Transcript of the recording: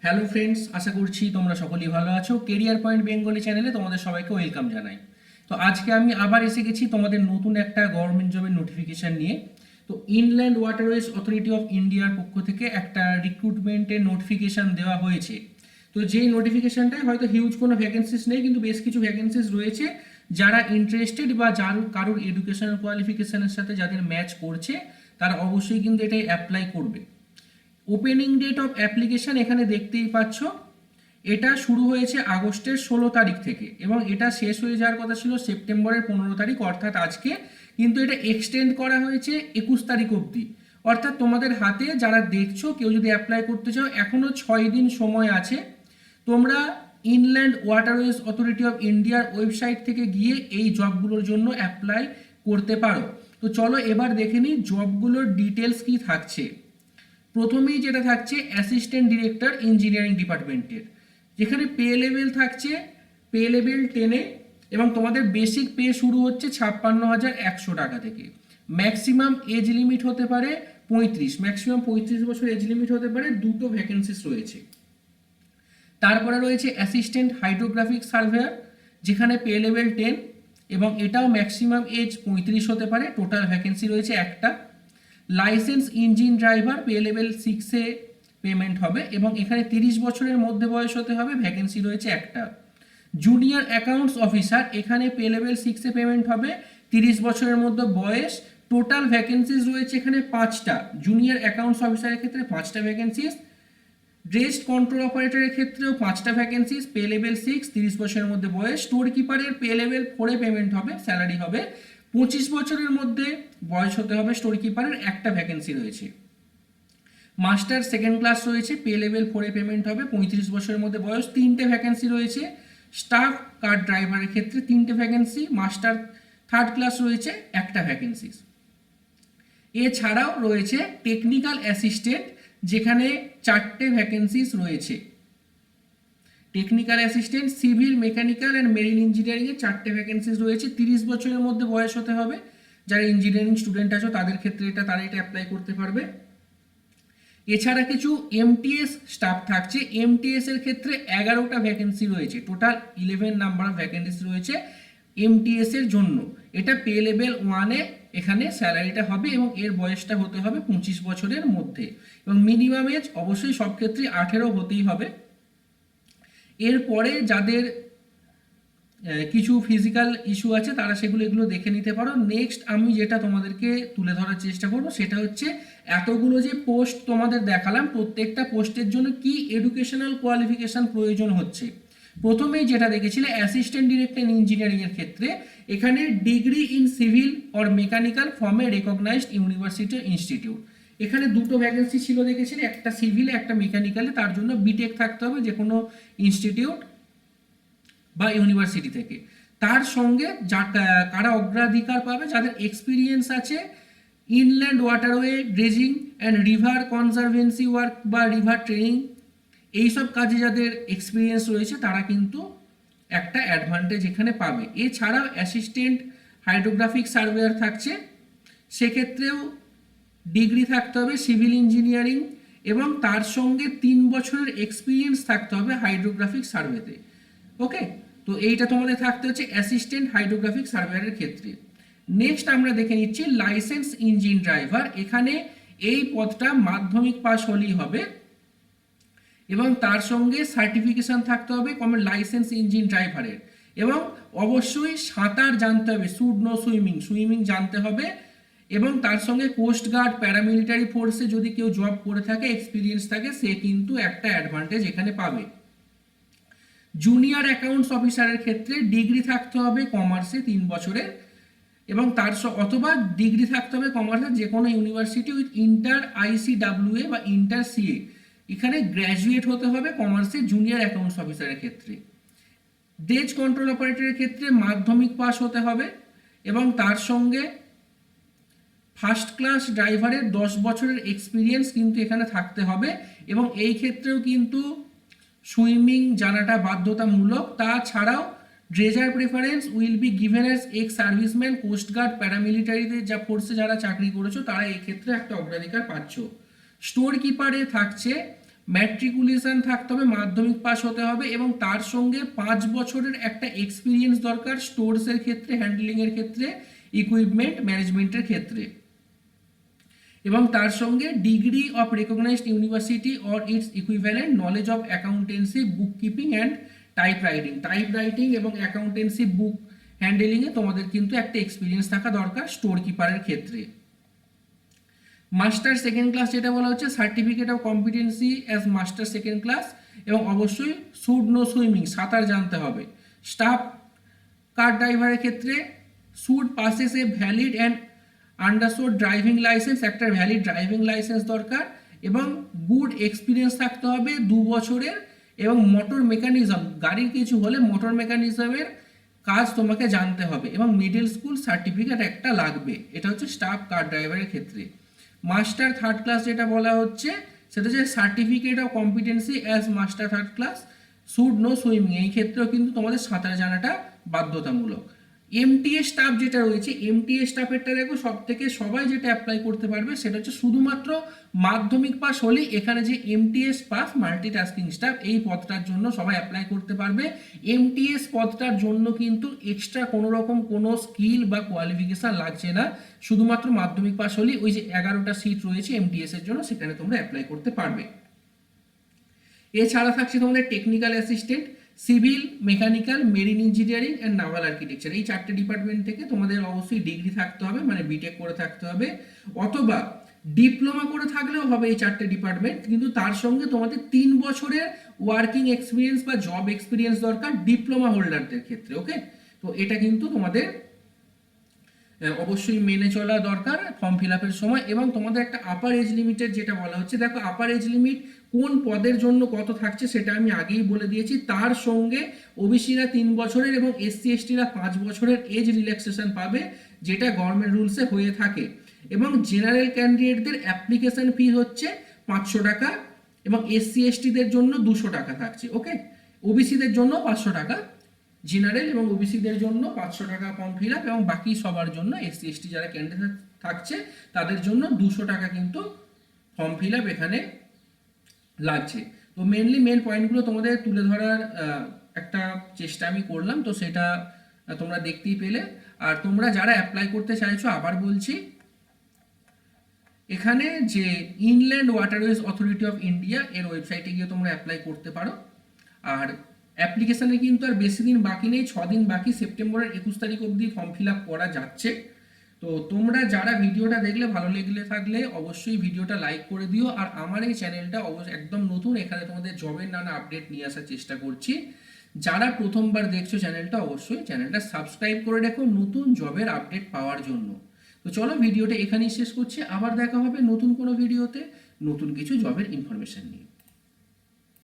Hello friends, আশা করছি তোমরা সকলেই ভালো আছো। কেরিয়ার পয়েন্ট বেঙ্গলি চ্যানেলে তোমাদের সবাইকে ওয়েলকাম জানাই। তো আজকে আমি আবার এসে গেছি তোমাদের নতুন একটা গভর্নমেন্ট জবের নোটিফিকেশান নিয়ে। তো ইনল্যান্ড ওয়াটারওয়েজ অথরিটি অফ ইন্ডিয়ার পক্ষ থেকে একটা রিক্রুটমেন্টের নোটিফিকেশান দেওয়া হয়েছে। তো যেই নোটিফিকেশানটায় হয়তো হিউজ কোনো ভ্যাকেন্সিস নেই, কিন্তু বেশ কিছু ভ্যাকেন্সিস রয়েছে। যারা ইন্টারেস্টেড বা কারোর এডুকেশনাল কোয়ালিফিকেশানের সাথে যাদের ম্যাচ করছে, তারা অবশ্যই কিন্তু এটাই অ্যাপ্লাই করবে। ওপেনিং ডেট অফ অ্যাপ্লিকেশন এখানে দেখতেই পাচ্ছ, এটা শুরু হয়েছে আগস্টের 16 তারিখ থেকে এবং এটা শেষ হয়ে যাওয়ার কথা ছিল সেপ্টেম্বরের 15 তারিখ, অর্থাৎ আজকে। কিন্তু এটা এক্সটেন্ড করা হয়েছে 21 তারিখ অবধি। অর্থাৎ তোমাদের হাতে যারা দেখছো, কেউ যদি অ্যাপ্লাই করতে চাও, এখনও 6 দিন সময় আছে। তোমরা ইনল্যান্ড ওয়াটারওয়েজ অথরিটি অফ ইন্ডিয়ার ওয়েবসাইট থেকে গিয়ে এই জবগুলোর জন্য অ্যাপ্লাই করতে পারো। তো চলো এবার দেখে নিই জবগুলোর ডিটেলস কি থাকছে। প্রথমেই যেটা থাকছে অ্যাসিস্ট্যান্ট ডিরেক্টর ইঞ্জিনিয়ারিং ডিপার্টমেন্টের, যেখানে পে লেভেল থাকছে পে লেভেল 10-এ এবং তোমাদের বেসিক পে শুরু হচ্ছে 56,100 টাকা থেকে। ম্যাক্সিমাম এজ লিমিট হতে পারে 35, ম্যাক্সিমাম 35 বছর এজ লিমিট হতে পারে। দুটো ভ্যাকেন্সিস রয়েছে। তারপরে রয়েছে অ্যাসিস্ট্যান্ট হাইড্রোগ্রাফিক সার্ভেয়ার, যেখানে পে লেভেল 10 এবং এটাও ম্যাক্সিমাম এজ 35 হতে পারে। টোটাল ভ্যাকেন্সি রয়েছে একটা। Licence engine driver pay level 6-এ পেমেন্ট হবে এবং এখানে 30 বছরের মধ্যে বয়স হতে হবে। ভ্যাকেন্সি রয়েছে একটা। জুনিয়র অ্যাকাউন্টস অফিসার, এখানে পে লেভেল 6-এ পেমেন্ট হবে, 30 বছরের মধ্যে বয়স। টোটাল ভ্যাকেন্সিস রয়েছে এখানে 5টা। জুনিয়র অ্যাকাউন্টস অফিসারের ক্ষেত্রে 5টা ভ্যাকেন্সিস। ড্রেস্ট কন্ট্রোল অপারেটরের ক্ষেত্রেও 5টা ভ্যাকেন্সিস, পে লেভেল 6, 30 বছরের মধ্যে বয়স। স্টোর কিপারের পে লেভেল 4-এ পেমেন্ট হবে, স্যালারি হবে। 25 বছরের মধ্যে বয়স হতে হবে স্টোর কিপারের, একটা ভ্যাকেন্সি রয়েছে। মাস্টার সেকেন্ড ক্লাস রয়েছে, পে লেভেল 4-এ পেমেন্ট হবে, 35 বছরের মধ্যে বয়স, 3টে ভ্যাকেন্সি রয়েছে। স্টাফ কার ড্রাইভারের ক্ষেত্রে 3টে ভ্যাকেন্সি। মাস্টার থার্ড ক্লাস রয়েছে, একটা ভ্যাকেন্সি। এছাড়াও রয়েছে টেকনিক্যাল অ্যাসিস্ট্যান্ট, যেখানে 4টে ভ্যাকেন্সিস রয়েছে। Technical assistant civil, mechanical and marine ইঞ্জিনিয়ারিংয়ে 4টে ভ্যাকেন্সিস রয়েছে। 30 বছরের মধ্যে বয়স হতে হবে। যারা ইঞ্জিনিয়ারিং স্টুডেন্ট আছো তাদের ক্ষেত্রে তারা এটা অ্যাপ্লাই করতে পারবে। এছাড়া কিছু এমটিএস স্টাফ থাকছে। এমটিএস এর ক্ষেত্রে 11টা ভ্যাকেন্সি রয়েছে। টোটাল 11 নাম্বার অফ ভ্যাকেন্সি রয়েছে এমটিএস এর জন্য। এটা পে লেভেল 1-এ এখানে স্যালারিটা হবে এবং এর বয়সটা হতে হবে 25 বছরের মধ্যে এবং মিনিমাম এজ অবশ্যই সব ক্ষেত্রে 18 হতেই হবে। এরপরে যাদের কিছু ফিজিক্যাল ইস্যু আছে তারা এগুলো দেখে নিতে পারো। নেক্সট আমি যেটা তোমাদেরকে তুলে ধরার চেষ্টা করব সেটা হচ্ছে এতগুলো যে পোস্ট তোমাদের দেখালাম, প্রত্যেকটা পোস্টের জন্য কি এডুকেশনাল কোয়ালিফিকেশন প্রয়োজন হচ্ছে। প্রথমেই যেটা দেখেছিলে অ্যাসিস্ট্যান্ট ডিরেক্টর ইঞ্জিনিয়ারিং এর ক্ষেত্রে, এখানে degree in civil or mechanical from a recognized university institute. এখানে দুটো ভ্যাকেন্সি ছিল দেখেছিলে, একটা সিভিলে একটা মেকানিক্যালে। তার জন্য বিটেক থাকতে হবে যে কোনো ইনস্টিটিউট বা ইউনিভার্সিটি থেকে। তার সঙ্গে কারা অগ্রাধিকার পাবে, যাদের এক্সপিরিয়েন্স আছে inland waterway dredging and river conservancy work বা রিভার ট্রেনিং, এইসব কাজে যাদের এক্সপিরিয়েন্স রয়েছে তারা কিন্তু একটা অ্যাডভান্টেজ এখানে পাবে। এছাড়াও অ্যাসিস্ট্যান্ট হাইড্রোগ্রাফিক সার্ভেয়ার থাকছে, সেক্ষেত্রেও ডিগ্রি থাকতে হবে সিভিল ইঞ্জিনিয়ারিং এবং তার সঙ্গে 3 বছরের এক্সপিরিয়েন্স থাকতে হবে হাইড্রোগ্রাফিক সার্ভেতে। ওকে, তো এইটা তোমাদের থাকতে হচ্ছে অ্যাসিস্ট্যান্ট হাইড্রোগ্রাফিক সার্ভেয়ারের ক্ষেত্রে। নেক্সট আমরা দেখে নিচ্ছি লাইসেন্স ইঞ্জিন ড্রাইভার। এখানে এই পদটা মাধ্যমিক পাস হলেই হবে এবং তার সঙ্গে সার্টিফিকেশন থাকতে হবে কমন লাইসেন্স ইঞ্জিন ড্রাইভারের এবং অবশ্যই সাঁতার জানতে হবে, শুড নো সুইমিং, সুইমিং জানতে হবে এবং তার সঙ্গে কোস্ট গার্ড প্যারামিলিটারি ফোর্সে যদি কেউ জব করে থাকে, এক্সপিরিয়েন্স থাকে, সে কিন্তু একটা অ্যাডভান্টেজ এখানে পাবে। জুনিয়র অ্যাকাউন্টস অফিসারের ক্ষেত্রে ডিগ্রি থাকতে হবে কমার্সে 3 বছরের এবং তার অথবা ডিগ্রি থাকতে হবে কমার্সের যে কোনো ইউনিভার্সিটি উইথ ইন্টার আইসিডাব্লিউএ বা ইন্টার সিএ। এখানে গ্র্যাজুয়েট হতে হবে কমার্সে জুনিয়র অ্যাকাউন্টস অফিসারের ক্ষেত্রে। ড্রেজ কন্ট্রোল অপারেটরের ক্ষেত্রে মাধ্যমিক পাস হতে হবে এবং তার সঙ্গে ফার্স্ট ক্লাস ড্রাইভারের 10 বছরের এক্সপিরিয়েন্স কিন্তু এখানে থাকতে হবে এবং এই ক্ষেত্রেও কিন্তু সুইমিং জানাটা বাধ্যতামূলক। তাছাড়াও dredger preference will be given as ex serviceman, coast guard প্যারামিলিটারিতে যা ফোর্সে যারা চাকরি করেছো তারা এই ক্ষেত্রে একটা অগ্রাধিকার পাচ্ছ। স্টোর কিপারে থাকছে ম্যাট্রিকুলেশন থাকতে হবে, মাধ্যমিক পাস হতে হবে এবং তার সঙ্গে 5 বছরের একটা এক্সপিরিয়েন্স দরকার স্টোরসের ক্ষেত্রে, হ্যান্ডলিংয়ের ক্ষেত্রে, ইকুইপমেন্ট ম্যানেজমেন্টের ক্ষেত্রে, এবং তার সঙ্গে degree of recognized university or its equivalent knowledge of accountancy, book keeping and type writing এবং অ্যাকাউন্টেন্সি বুক হ্যান্ডেলিংয়ে তোমাদের কিন্তু একটা এক্সপিরিয়েন্স থাকা দরকার স্টোর কিপারের ক্ষেত্রে। মাস্টার সেকেন্ড ক্লাস যেটা বলা হচ্ছে certificate of competency as master second class, এবং অবশ্যই শুড নো সুইমিং, সাঁতার জানতে হবে। স্টাফ কার ড্রাইভারের ক্ষেত্রে should possess a valid and আন্ডারস্টোর ড্রাইভিং লাইসেন্স, একটা ভ্যালিড ড্রাইভিং লাইসেন্স দরকার, এবং গুড এক্সপিরিয়েন্স থাকতে হবে 2 বছরের, এবং মোটর মেকানিজম, গাড়ির কিছু হলে মোটর মেকানিজমের কাজ তোমাকে জানতে হবে, এবং মিডল স্কুল সার্টিফিকেট একটা লাগবে। এটা হচ্ছে স্টাফ কার ড্রাইভারের ক্ষেত্রে। মাস্টার থার্ড ক্লাস যেটা বলা হচ্ছে সেটা হচ্ছে certificate of competency as master third class, should know swimming, এই ক্ষেত্রেও কিন্তু তোমাদের সাঁতার জানাটা বাধ্যতামূলক। এমটিএ স্টাফ যেটা রয়েছে, এমটিএ স্টাফেরটা দেখো সব থেকে সবাই যেটা অ্যাপ্লাই করতে পারবে সেটা হচ্ছে শুধুমাত্র মাধ্যমিক পাস হলেই এখানে যে এমটিএস পাস মাল্টিটাস্কিং স্টাফ, এই পদটার জন্য সবাই অ্যাপ্লাই করতে পারবে। এমটিএস পদটার জন্য কিন্তু এক্সট্রা কোনো রকম কোনো স্কিল বা কোয়ালিফিকেশন লাগছে না, শুধুমাত্র মাধ্যমিক পাস হলেই ওই যে 11টা সিট রয়েছে এমটিএস এর জন্য সেখানে তোমরা অ্যাপ্লাই করতে পারবে। এছাড়া থাকছে তোমাদের technical assistant, civil, mechanical, marine engineering and naval architecture, এই 4টে ডিপার্টমেন্ট থেকে তোমাদের অবশ্যই ডিগ্রি থাকতে হবে, মানে বিটেক করে থাকতে হবে, অথবা ডিপ্লোমা করে থাকলেও হবে এই 4টে ডিপার্টমেন্ট, কিন্তু তার সঙ্গে তোমাদের 3 বছরের ওয়ার্কিং এক্সপিরিয়েন্স বা জব এক্সপিরিয়েন্স দরকার ডিপ্লোমা হোল্ডারদের ক্ষেত্রে। ওকে, তো এটা কিন্তু তোমাদের অবশ্যই মেনে চলা দরকার ফর্ম ফিল আপের সময়। এবং তোমাদের একটা আপার এজ লিমিটের যেটা বলা হচ্ছে, দেখো আপার এজ লিমিট কোন পদের জন্য কত থাকছে সেটা আমি আগেই বলে দিয়েছি। তার সঙ্গে ওবিসিরা 3 বছরের এবং এসসি এসটিরা 5 বছরের এজ রিল্যাক্সেশন পাবে, যেটা গভর্নমেন্ট রুলসে হয়ে থাকে। এবং জেনারেল ক্যান্ডিডেটদের অ্যাপ্লিকেশন ফি হচ্ছে 500 টাকা, এবং এসসি এসটিদের জন্য 200 টাকা থাকছে। ওকে, ওবিসিদের জন্য 500 টাকা, জেনারেল এবং ওবিসিদের জন্য 500 টাকা ফর্ম ফিল আপ, এবং বাকি সবার জন্য এসসি এসটি যারা ক্যান্ডিডেট থাকছে তাদের জন্য 200 টাকা কিন্তু ফর্ম ফিল আপ এখানে লাগছে। তো মেন পয়েন্টগুলো তোমাদের তুলে ধরার একটা চেষ্টা আমি করলাম, তো সেটা তোমরা দেখতেই পেলে। আর তোমরা যারা অ্যাপ্লাই করতে চাইছো, আবার বলছি, এখানে যে inland waterways authority of India এর ওয়েবসাইটে গিয়ে তোমরা অ্যাপ্লাই করতে পারো। আর অ্যাপ্লিকেশানে কিন্তু আর বেশি দিন বাকি নেই, 6 দিন বাকি, সেপ্টেম্বরের 21 তারিখ অবধি ফর্ম ফিল আপ করা যাচ্ছে। তো তোমরা যারা ভিডিওটা দেখলে ভালো লেগে থাকলে অবশ্যই ভিডিওটা লাইক করে দিও। আর আমার এই চ্যানেলটা অবশ্যই একদম নতুন, এখানে তোমাদের জবের নানা আপডেট নিয়ে আসার চেষ্টা করছি। যারা প্রথমবার দেখছো চ্যানেলটা, অবশ্যই চ্যানেলটা সাবস্ক্রাইব করে রেখো নতুন জবের আপডেট পাওয়ার জন্য। তো চলো ভিডিওটা এখানেই শেষ করছি, আবার দেখা হবে নতুন কোনো ভিডিওতে নতুন কিছু জবের ইনফরমেশন নিয়ে।